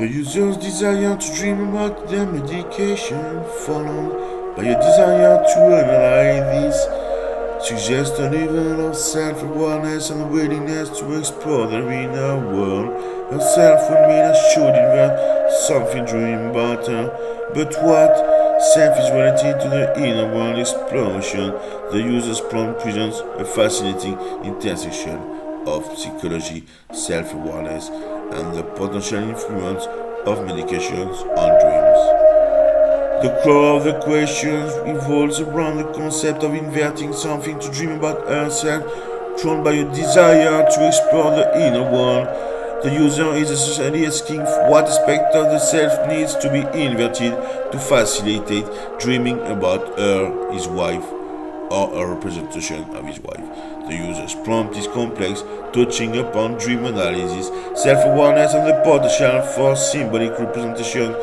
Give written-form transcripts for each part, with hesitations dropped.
The user's desire to dream about their medication, followed by a desire to analyze this, suggests a level of self-awareness and a willingness to explore the inner world. A self-will should invent something to dream about, but what? Self is related to the inner world exploration. The user's prompt presents a fascinating intersection of psychology, self-awareness, and the potential influence of medications on dreams. The core of the questions revolves around the concept of inverting something to dream about herself, drawn by a desire to explore the inner world. The user is essentially asking what aspect of the self needs to be inverted to facilitate dreaming about her, his wife, or a representation of his wife. The user's prompt is complex, touching upon dream analysis, self-awareness, and the potential for symbolic representation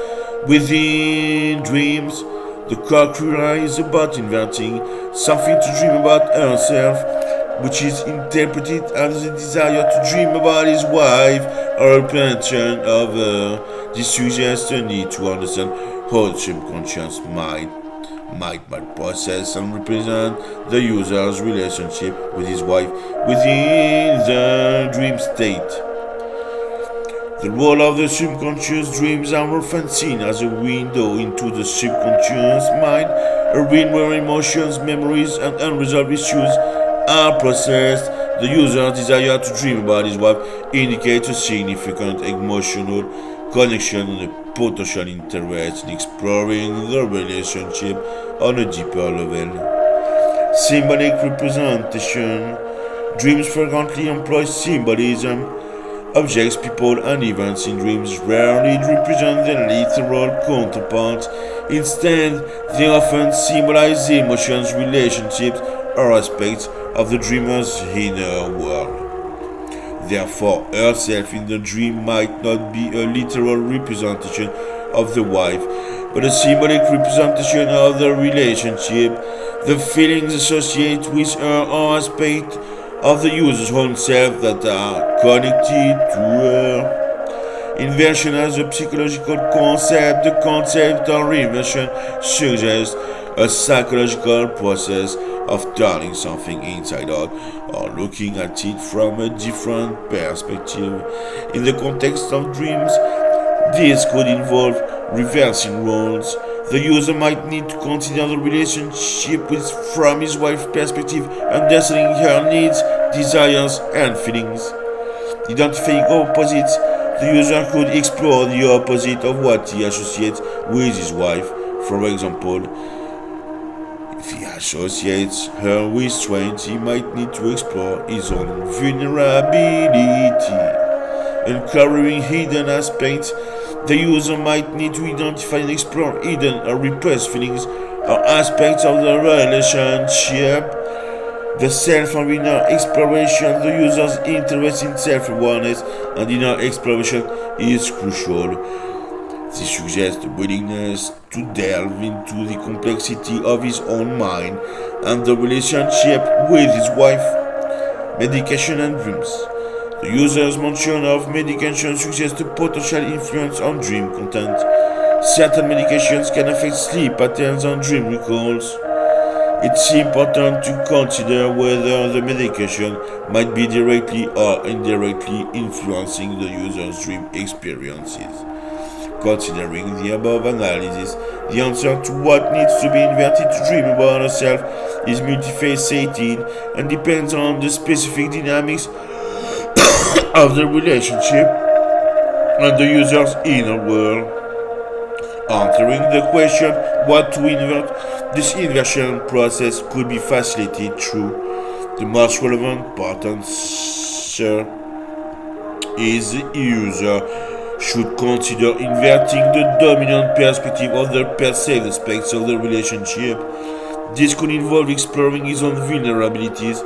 within dreams. The core query is about inverting something to dream about herself, which is interpreted as a desire to dream about his wife or a representation of her. This suggests a need to understand how the subconscious mind might process and represent the user's relationship with his wife within the dream state. The role of the subconscious dreams are often seen as a window into the subconscious mind, a realm where emotions, memories, and unresolved issues are processed. The user's desire to dream about his wife indicates a significant emotional connection and a potential interest in exploring the relationship on a deeper level. Symbolic representation. Dreams frequently employ symbolism. Objects, people, and events in dreams rarely represent their literal counterparts. Instead, they often symbolize emotions, relationships, or aspects of the dreamer's inner world. Therefore, herself in the dream might not be a literal representation of the wife, but a symbolic representation of the relationship. The feelings associated with her are aspects of the user's own self that are connected to her. Inversion as a psychological concept. The concept of inversion suggests a psychological process of turning something inside out or looking at it from a different perspective. In the context of dreams, this could involve reversing roles. The user might need to consider the relationship from his wife's perspective, understanding her needs, desires, and feelings. Identifying opposites, the user could explore the opposite of what he associates with his wife. For example, if he associates her with strength, he might need to explore his own vulnerability. Uncovering hidden aspects, the user might need to identify and explore hidden or repressed feelings or aspects of the relationship. The self and inner exploration. The user's interest in self-awareness and inner exploration is crucial. This suggests the willingness to delve into the complexity of his own mind and the relationship with his wife. Medication and dreams. The user's mention of medication suggests the potential influence on dream content. Certain medications can affect sleep patterns and dream recalls. It's important to consider whether the medication might be directly or indirectly influencing the user's dream experiences. Considering the above analysis, the answer to what needs to be inverted to dream about herself is multifaceted and depends on the specific dynamics of the relationship and the user's inner world. Answering the question what to invert, this inversion process could be facilitated through the most relevant part answer is the user should consider inverting the dominant perspective of the perceived aspects of the relationship. This could involve exploring his own vulnerabilities,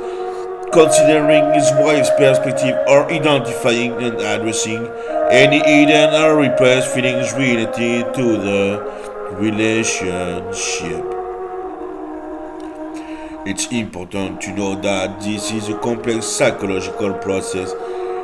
considering his wife's perspective, or identifying and addressing any hidden or repressed feelings related to the relationship. It's important to know that this is a complex psychological process